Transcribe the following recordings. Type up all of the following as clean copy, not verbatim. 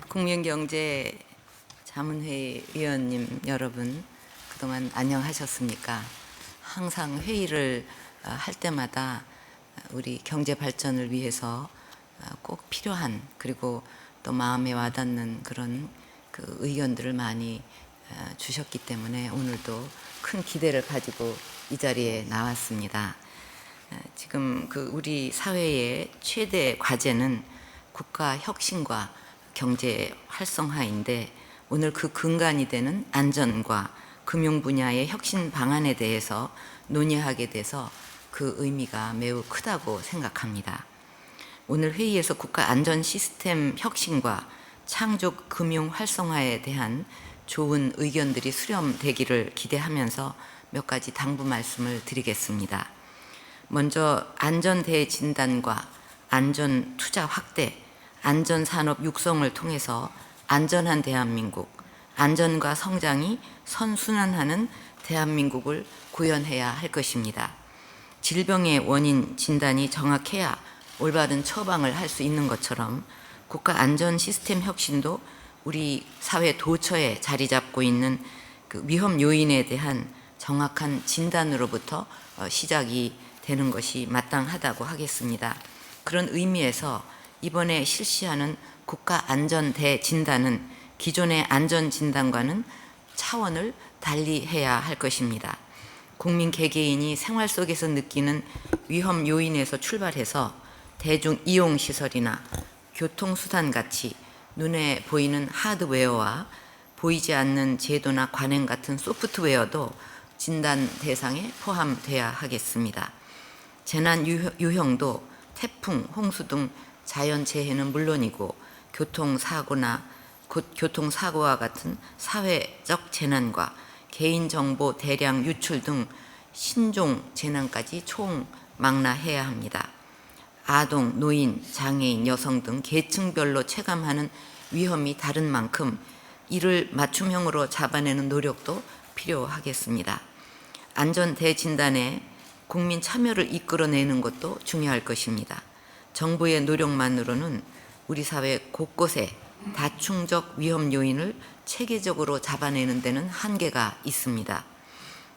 국민경제 자문회의 위원님 여러분, 그동안 안녕하셨습니까? 항상 회의를 할 때마다 우리 경제 발전을 위해서 꼭 필요한, 그리고 또 마음에 와닿는 그런 그 의견들을 많이 주셨기 때문에 오늘도 큰 기대를 가지고 이 자리에 나왔습니다. 지금 우리 사회의 최대 과제는 국가 혁신과 경제 활성화인데, 오늘 그 근간이 되는 안전과 금융 분야의 혁신 방안에 대해서 논의하게 돼서 그 의미가 매우 크다고 생각합니다. 오늘 회의에서 국가 안전 시스템 혁신과 창조 금융 활성화에 대한 좋은 의견들이 수렴되기를 기대하면서 몇 가지 당부 말씀을 드리겠습니다. 먼저 안전 대진단과 안전 투자 확대, 안전산업 육성을 통해서 안전한 대한민국, 안전과 성장이 선순환하는 대한민국을 구현해야 할 것입니다. 질병의 원인 진단이 정확해야 올바른 처방을 할 수 있는 것처럼 국가 안전 시스템 혁신도 우리 사회 도처에 자리 잡고 있는 그 위험 요인에 대한 정확한 진단으로부터 시작이 되는 것이 마땅하다고 하겠습니다. 그런 의미에서 이번에 실시하는 국가 안전 대진단은 기존의 안전 진단과는 차원을 달리 해야 할 것입니다. 국민 개개인이 생활 속에서 느끼는 위험 요인에서 출발해서 대중 이용 시설이나 교통수단 같이 눈에 보이는 하드웨어와 보이지 않는 제도나 관행 같은 소프트웨어도 진단 대상에 포함돼야 하겠습니다. 재난 유형도 태풍, 홍수 등 자연재해는 물론이고 교통사고와 같은 사회적 재난과 개인정보 대량 유출 등 신종 재난까지 총망라해야 합니다. 아동, 노인, 장애인, 여성 등 계층별로 체감하는 위험이 다른 만큼 이를 맞춤형으로 잡아내는 노력도 필요하겠습니다. 안전 대진단에 국민 참여를 이끌어내는 것도 중요할 것입니다. 정부의 노력만으로는 우리 사회 곳곳에 다충적 위험 요인을 체계적으로 잡아내는 데는 한계가 있습니다.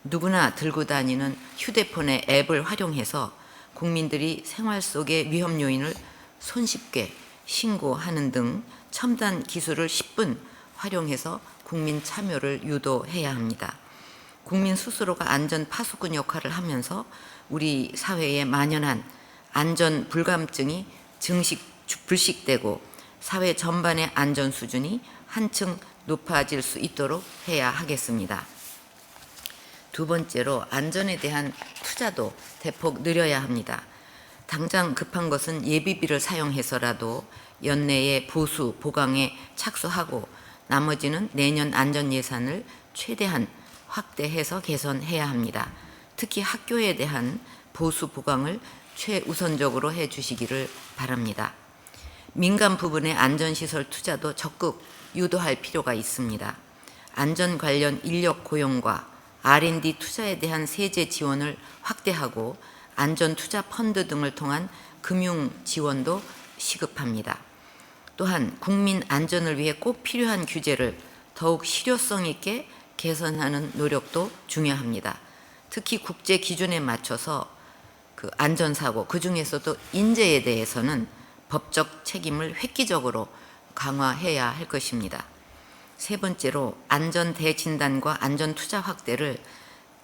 누구나 들고 다니는 휴대폰의 앱을 활용해서 국민들이 생활 속의 위험 요인을 손쉽게 신고하는 등 첨단 기술을 10분 활용해서 국민 참여를 유도해야 합니다. 국민 스스로가 안전 파수꾼 역할을 하면서 우리 사회에 만연한 안전 불감증이 불식되고 사회 전반의 안전 수준이 한층 높아질 수 있도록 해야 하겠습니다. 두 번째로 안전에 대한 투자도 대폭 늘려야 합니다. 당장 급한 것은 예비비를 사용해서라도 연내에 보수, 보강에 착수하고 나머지는 내년 안전 예산을 최대한 확대해서 개선해야 합니다. 특히 학교에 대한 보수, 보강을 최우선적으로 해 주시기를 바랍니다. 민간 부분의 안전시설 투자도 적극 유도할 필요가 있습니다. 안전 관련 인력 고용과 R&D 투자에 대한 세제 지원을 확대하고 안전투자 펀드 등을 통한 금융 지원도 시급합니다. 또한 국민 안전을 위해 꼭 필요한 규제를 더욱 실효성 있게 개선하는 노력도 중요합니다. 특히 국제 기준에 맞춰서 안전사고, 그 중에서도 인재에 대해서는 법적 책임을 획기적으로 강화해야 할 것입니다. 세 번째로 안전 대진단과 안전 투자 확대를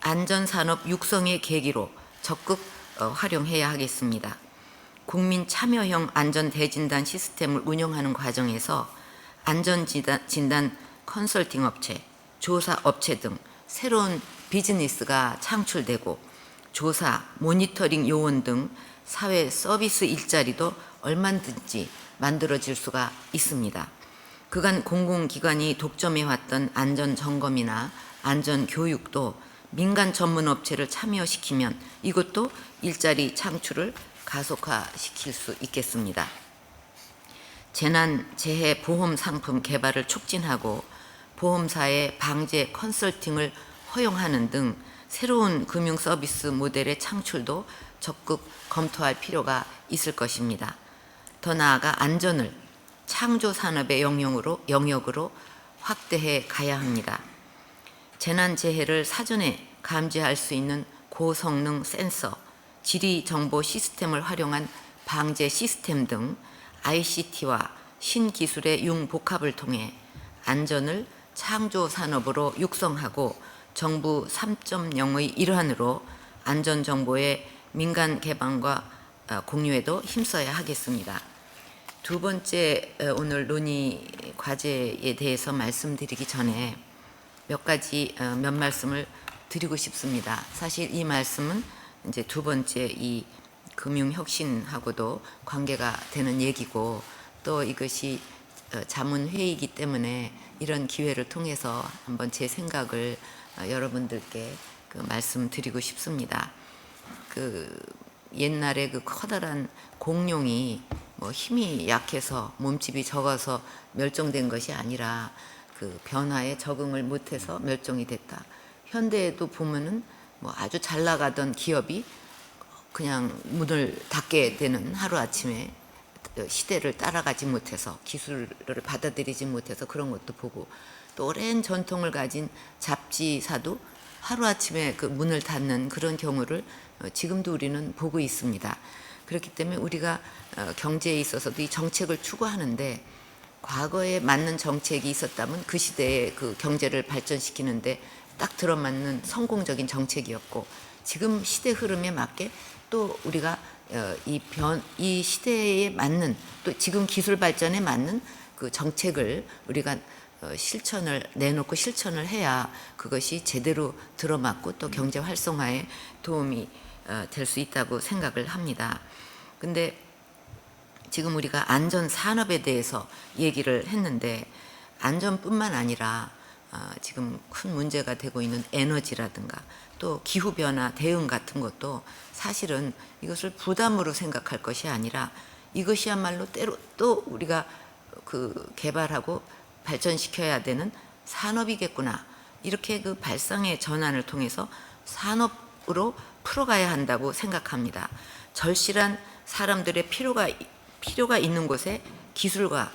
안전산업 육성의 계기로 적극 활용해야 하겠습니다. 국민 참여형 안전 대진단 시스템을 운영하는 과정에서 안전진단 컨설팅 업체, 조사 업체 등 새로운 비즈니스가 창출되고 조사, 모니터링 요원 등 사회 서비스 일자리도 얼마든지 만들어질 수가 있습니다. 그간 공공기관이 독점해왔던 안전점검이나 안전교육도 민간 전문업체를 참여시키면 이것도 일자리 창출을 가속화시킬 수 있겠습니다. 재난재해 보험 상품 개발을 촉진하고 보험사의 방제 컨설팅을 허용하는 등 새로운 금융 서비스 모델의 창출도 적극 검토할 필요가 있을 것입니다. 더 나아가 안전을 창조 산업의 영역으로 확대해 가야 합니다. 재난재해를 사전에 감지할 수 있는 고성능 센서, 지리정보 시스템을 활용한 방제 시스템 등 ICT와 신기술의 융복합을 통해 안전을 창조산업으로 육성하고 정부 3.0의 일환으로 안전정보의 민간 개방과 공유에도 힘써야 하겠습니다. 두 번째 오늘 논의 과제에 대해서 말씀드리기 전에 몇 말씀을 드리고 싶습니다. 사실 이 말씀은 이제 두 번째 이 금융혁신하고도 관계가 되는 얘기고, 또 이것이 자문회의이기 때문에 이런 기회를 통해서 한번 제 생각을 여러분들께 말씀드리고 싶습니다. 옛날에 커다란 공룡이 힘이 약해서 몸집이 적어서 멸종된 것이 아니라 변화에 적응을 못해서 멸종이 됐다. 현대에도 보면은 아주 잘 나가던 기업이 그냥 문을 닫게 되는, 하루아침에 시대를 따라가지 못해서, 기술을 받아들이지 못해서 그런 것도 보고, 또 오랜 전통을 가진 잡지사도 하루아침에 문을 닫는 그런 경우를 지금도 우리는 보고 있습니다. 그렇기 때문에 우리가 경제에 있어서도 이 정책을 추구하는데, 과거에 맞는 정책이 있었다면 그 시대에 경제를 발전시키는데 딱 들어맞는 성공적인 정책이었고, 지금 시대 흐름에 맞게 또 우리가 이 시대에 맞는, 또 지금 기술 발전에 맞는 정책을 우리가 내놓고 실천을 해야 그것이 제대로 들어맞고 또 경제 활성화에 도움이 될 수 있다고 생각을 합니다. 근데 지금 우리가 안전 산업에 대해서 얘기를 했는데, 안전뿐만 아니라 지금 큰 문제가 되고 있는 에너지라든가 또 기후변화 대응 같은 것도 사실은 이것을 부담으로 생각할 것이 아니라 이것이야말로 때로 또 우리가 개발하고 발전시켜야 되는 산업이겠구나, 이렇게 발상의 전환을 통해서 산업으로 풀어가야 한다고 생각합니다. 절실한 사람들의 필요가 있는 곳에 기술과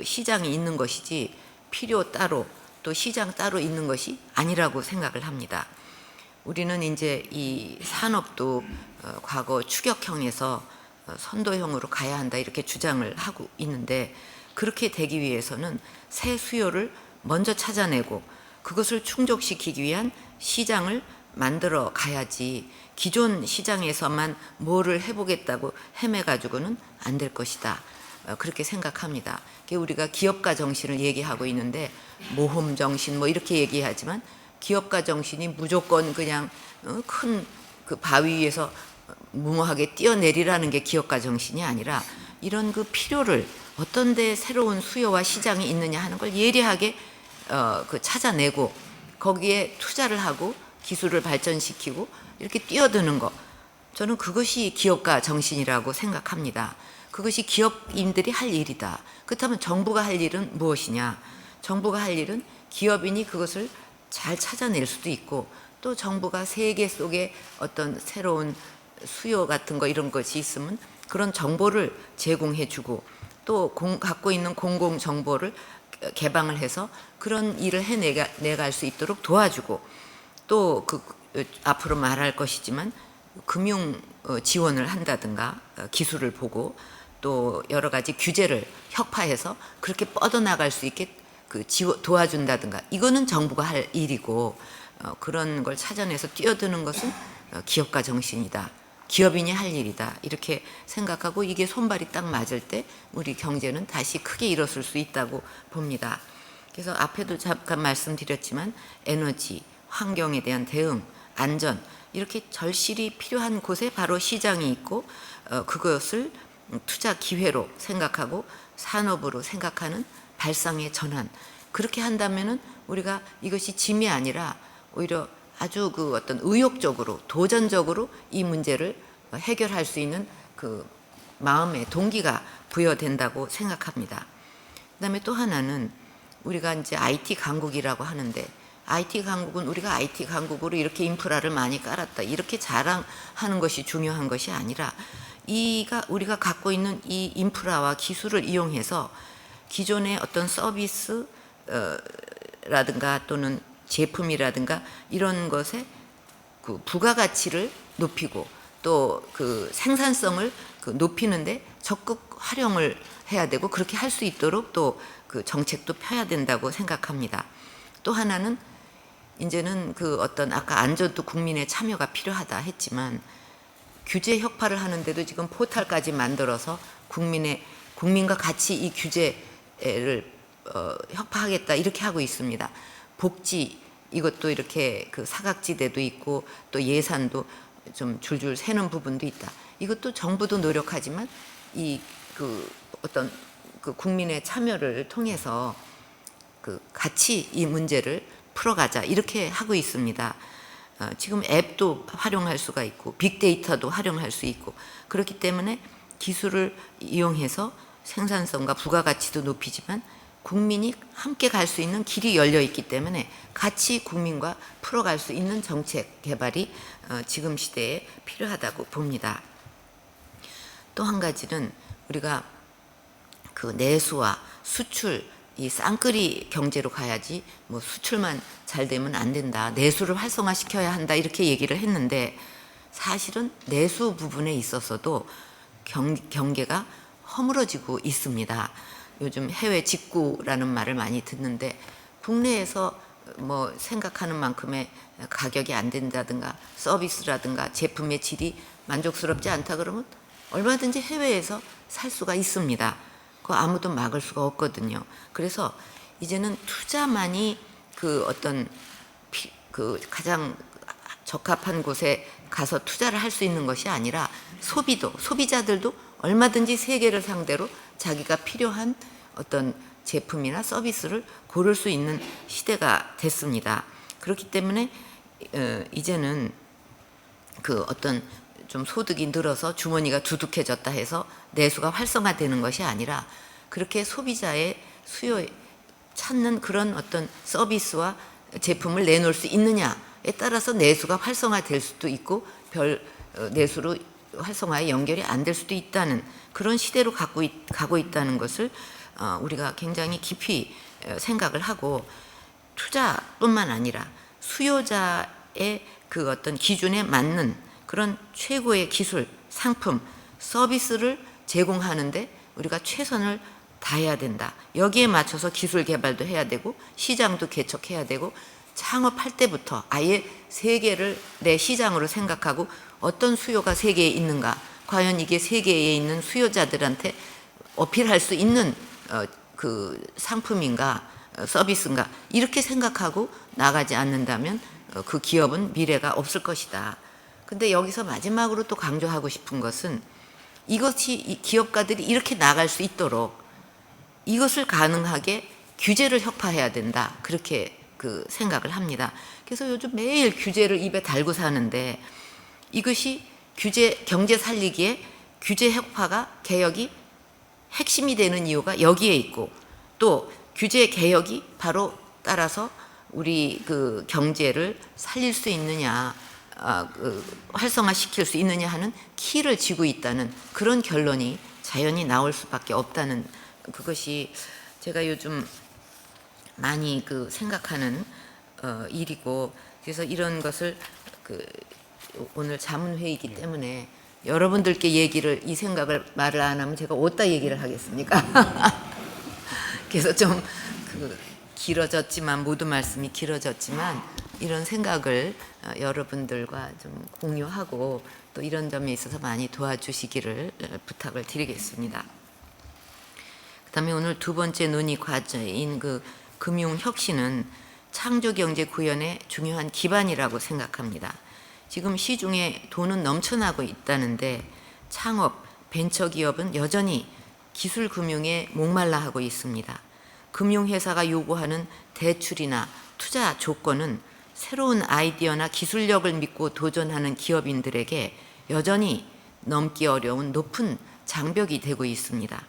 시장이 있는 것이지, 필요 따로 또 시장 따로 있는 것이 아니라고 생각을 합니다. 우리는 이제 이 산업도 과거 추격형에서 선도형으로 가야 한다, 이렇게 주장을 하고 있는데, 그렇게 되기 위해서는 새 수요를 먼저 찾아내고 그것을 충족시키기 위한 시장을 만들어 가야지, 기존 시장에서만 뭐를 해보겠다고 헤매가지고는 안 될 것이다, 그렇게 생각합니다. 우리가 기업가 정신을 얘기하고 있는데, 모험 정신 이렇게 얘기하지만, 기업가 정신이 무조건 그냥 큰 바위 위에서 무모하게 뛰어내리라는 게 기업가 정신이 아니라, 이런 필요를 어떤 데 새로운 수요와 시장이 있느냐 하는 걸 예리하게 찾아내고 거기에 투자를 하고 기술을 발전시키고 이렇게 뛰어드는 것, 저는 그것이 기업가 정신이라고 생각합니다. 그것이 기업인들이 할 일이다. 그렇다면 정부가 할 일은 무엇이냐? 정부가 할 일은 기업인이 그것을 잘 찾아낼 수도 있고, 또 정부가 세계 속에 어떤 새로운 수요 같은 거 이런 것이 있으면 그런 정보를 제공해 주고, 또 갖고 있는 공공 정보를 개방을 해서 그런 일을 해내갈 수 있도록 도와주고, 또 앞으로 말할 것이지만 금융 지원을 한다든가 기술을 보고 또 여러 가지 규제를 혁파해서 그렇게 뻗어나갈 수 있게 도와준다든가, 이거는 정부가 할 일이고, 그런 걸 찾아내서 뛰어드는 것은 기업가 정신이다, 기업인이 할 일이다, 이렇게 생각하고, 이게 손발이 딱 맞을 때 우리 경제는 다시 크게 일어설 수 있다고 봅니다. 그래서 앞에도 잠깐 말씀드렸지만 에너지, 환경에 대한 대응, 안전, 이렇게 절실히 필요한 곳에 바로 시장이 있고, 그것을 투자 기회로 생각하고 산업으로 생각하는 발상의 전환, 그렇게 한다면은 우리가 이것이 짐이 아니라 오히려 아주 어떤 의욕적으로 도전적으로 이 문제를 해결할 수 있는 마음의 동기가 부여된다고 생각합니다. 그다음에 또 하나는, 우리가 이제 IT 강국이라고 하는데, IT 강국은 우리가 IT 강국으로 이렇게 인프라를 많이 깔았다, 이렇게 자랑하는 것이 중요한 것이 아니라, 우리가 갖고 있는 이 인프라와 기술을 이용해서 기존의 어떤 서비스 라든가 또는 제품이라든가 이런 것에 그 부가가치를 높이고 또 그 생산성을 그 높이는데 적극 활용을 해야 되고, 그렇게 할 수 있도록 또 그 정책도 펴야 된다고 생각합니다. 또 하나는 이제는 그 어떤 아까 안전도 국민의 참여가 필요하다 했지만, 규제 혁파를 하는데도 지금 포탈까지 만들어서 국민과 같이 이 규제를 혁파하겠다 이렇게 하고 있습니다. 복지 이것도 이렇게 그 사각지대도 있고 또 예산도 좀 줄줄 새는 부분도 있다. 이것도 정부도 노력하지만 이 그 어떤 그 국민의 참여를 통해서 그 같이 이 문제를 풀어가자 이렇게 하고 있습니다. 지금 앱도 활용할 수가 있고 빅데이터도 활용할 수 있고, 그렇기 때문에 기술을 이용해서 생산성과 부가가치도 높이지만 국민이 함께 갈 수 있는 길이 열려 있기 때문에 같이 국민과 풀어갈 수 있는 정책 개발이 지금 시대에 필요하다고 봅니다. 또 한 가지는 우리가 그 내수와 수출, 이 쌍끌이 경제로 가야지 뭐 수출만 잘 되면 안 된다, 내수를 활성화시켜야 한다 이렇게 얘기를 했는데, 사실은 내수 부분에 있어서도 경계가 허물어지고 있습니다. 요즘 해외 직구라는 말을 많이 듣는데 국내에서 뭐 생각하는 만큼의 가격이 안 된다든가 서비스라든가 제품의 질이 만족스럽지 않다 그러면 얼마든지 해외에서 살 수가 있습니다. 그거 아무도 막을 수가 없거든요. 그래서 이제는 투자만이 그 어떤 그 가장 적합한 곳에 가서 투자를 할 수 있는 것이 아니라 소비자들도 얼마든지 세계를 상대로 자기가 필요한 어떤 제품이나 서비스를 고를 수 있는 시대가 됐습니다. 그렇기 때문에 이제는 그 어떤 좀 소득이 늘어서 주머니가 두둑해졌다 해서 내수가 활성화되는 것이 아니라, 그렇게 소비자의 수요에 찾는 그런 어떤 서비스와 제품을 내놓을 수 있느냐에 따라서 내수가 활성화될 수도 있고 내수로 활성화에 연결이 안 될 수도 있다는 그런 시대로 가고 있다는 것을 우리가 굉장히 깊이 생각을 하고, 투자뿐만 아니라 수요자의 그 어떤 기준에 맞는 그런 최고의 기술, 상품, 서비스를 제공하는데 우리가 최선을 다해야 된다. 여기에 맞춰서 기술 개발도 해야 되고 시장도 개척해야 되고, 창업할 때부터 아예 세계를 내 시장으로 생각하고 어떤 수요가 세계에 있는가, 과연 이게 세계에 있는 수요자들한테 어필할 수 있는 그 상품인가 서비스인가, 이렇게 생각하고 나가지 않는다면 그 기업은 미래가 없을 것이다. 근데 여기서 마지막으로 또 강조하고 싶은 것은, 이것이 기업가들이 이렇게 나갈 수 있도록 이것을 가능하게 규제를 혁파해야 된다, 그렇게 그 생각을 합니다. 그래서 요즘 매일 규제를 입에 달고 사는데, 이것이 경제 살리기에 규제 혁파가 개혁이 핵심이 되는 이유가 여기에 있고, 또 규제 개혁이 바로 따라서 우리 그 경제를 살릴 수 있느냐, 활성화시킬 수 있느냐 하는 키를 쥐고 있다는 그런 결론이 자연히 나올 수밖에 없다는, 그것이 제가 요즘 많이 그 생각하는 일이고, 그래서 이런 것을 오늘 자문회의이기 때문에 여러분들께 이 생각을 말을 안 하면 제가 어디다 얘기를 하겠습니까? 그래서 좀 길어졌지만, 모두 말씀이 길어졌지만 이런 생각을 여러분들과 좀 공유하고 또 이런 점에 있어서 많이 도와주시기를 부탁을 드리겠습니다. 그다음에 오늘 두 번째 논의 과제인 그 금융혁신은 창조경제 구현의 중요한 기반이라고 생각합니다. 지금 시중에 돈은 넘쳐나고 있다는데 창업, 벤처기업은 여전히 기술금융에 목말라 하고 있습니다. 금융회사가 요구하는 대출이나 투자 조건은 새로운 아이디어나 기술력을 믿고 도전하는 기업인들에게 여전히 넘기 어려운 높은 장벽이 되고 있습니다.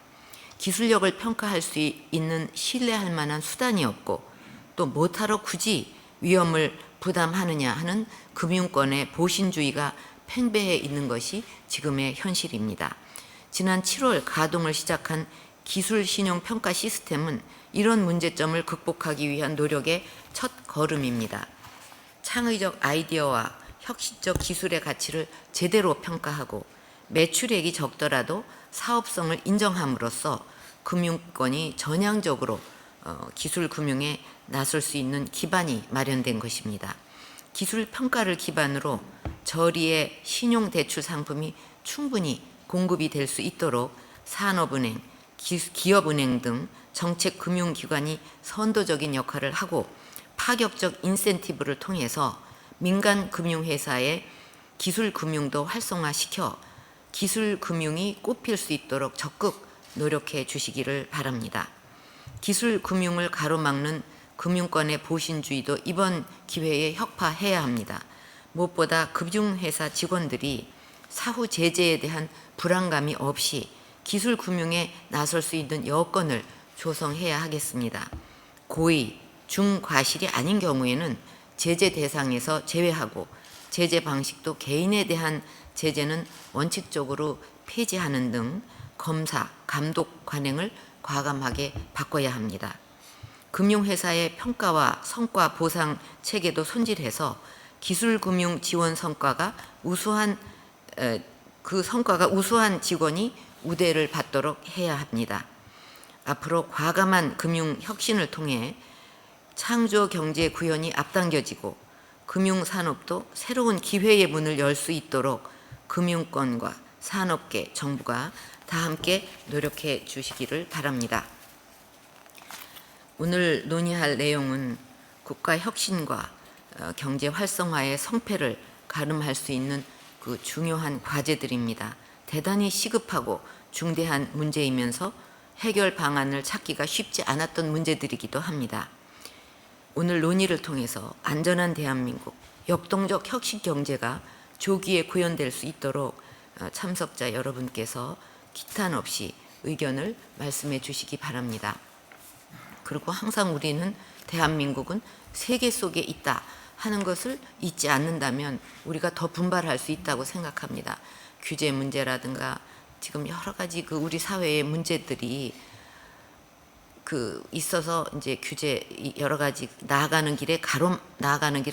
기술력을 평가할 수 있는 신뢰할 만한 수단이 없고, 또 못하러 굳이 위험을 부담하느냐 하는 금융권의 보신주의가 팽배해 있는 것이 지금의 현실입니다. 지난 7월 가동을 시작한 기술신용평가 시스템은 이런 문제점을 극복하기 위한 노력의 첫 걸음입니다. 창의적 아이디어와 혁신적 기술의 가치를 제대로 평가하고 매출액이 적더라도 사업성을 인정함으로써 금융권이 전향적으로 기술금융에 나설 수 있는 기반이 마련된 것입니다. 기술평가를 기반으로 저리의 신용대출 상품이 충분히 공급이 될 수 있도록 산업은행, 기업은행 등 정책금융기관이 선도적인 역할을 하고 파격적 인센티브를 통해서 민간금융회사의 기술금융도 활성화시켜 기술금융이 꽃필 수 있도록 적극 노력해 주시기를 바랍니다. 기술금융을 가로막는 금융권의 보신주의도 이번 기회에 혁파해야 합니다. 무엇보다 금융회사 직원들이 사후 제재에 대한 불안감이 없이 기술금융에 나설 수 있는 여건을 조성해야 하겠습니다. 고의, 중과실이 아닌 경우에는 제재 대상에서 제외하고 제재 방식도 개인에 대한 제재는 원칙적으로 폐지하는 등 검사, 감독 관행을 과감하게 바꿔야 합니다. 금융회사의 평가와 성과 보상 체계도 손질해서 기술금융 지원 성과가 우수한 직원이 우대를 받도록 해야 합니다. 앞으로 과감한 금융 혁신을 통해 창조 경제 구현이 앞당겨지고 금융산업도 새로운 기회의 문을 열 수 있도록 금융권과 산업계, 정부가 다 함께 노력해 주시기를 바랍니다. 오늘 논의할 내용은 국가 혁신과 경제 활성화의 성패를 가름할 수 있는 그 중요한 과제들입니다. 대단히 시급하고 중대한 문제이면서 해결 방안을 찾기가 쉽지 않았던 문제들이기도 합니다. 오늘 논의를 통해서 안전한 대한민국, 역동적 혁신 경제가 조기에 구현될 수 있도록 참석자 여러분께서 기탄 없이 의견을 말씀해 주시기 바랍니다. 그리고 항상 우리는 대한민국은 세계 속에 있다 하는 것을 잊지 않는다면 우리가 더 분발할 수 있다고 생각합니다. 규제 문제라든가 지금 여러 가지 그 우리 사회의 문제들이 있어서 이제 규제 여러 가지 나아가는 길을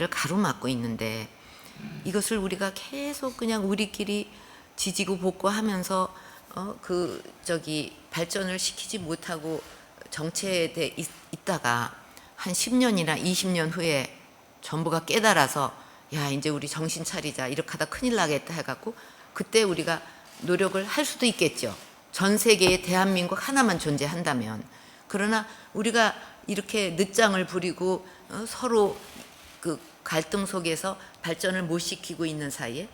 가로막고 있는데 이것을 우리가 계속 그냥 우리끼리 지지고 볶고 하면서 발전을 시키지 못하고 정체돼 있다가 한 10년이나 20년 후에 정부가 깨달아서 야 이제 우리 정신 차리자 이렇게 하다 큰일 나겠다 해갖고 그때 우리가 노력을 할 수도 있겠죠. 전 세계에 대한민국 하나만 존재한다면. 그러나 우리가 이렇게 늦장을 부리고 서로 그 갈등 속에서 발전을 못 시키고 있는 사이에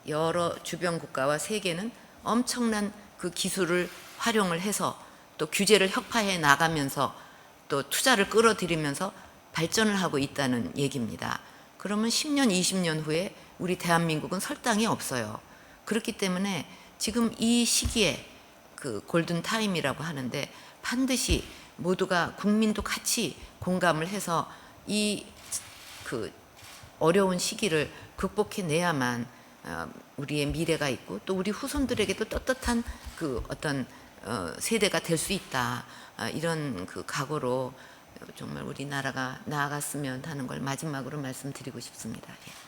여러 주변 국가와 세계는 엄청난 그 기술을 활용을 해서 또 규제를 혁파해 나가면서 또 투자를 끌어들이면서 발전을 하고 있다는 얘기입니다. 그러면 10년, 20년 후에 우리 대한민국은 설 땅이 없어요. 그렇기 때문에 지금 이 시기에 그 골든 타임이라고 하는데 반드시 모두가 국민도 같이 공감을 해서 이 어려운 시기를 극복해내야만 우리의 미래가 있고 또 우리 후손들에게도 떳떳한 어떤 세대가 될 수 있다. 이런 각오로 정말 우리나라가 나아갔으면 하는 걸 마지막으로 말씀드리고 싶습니다. 예.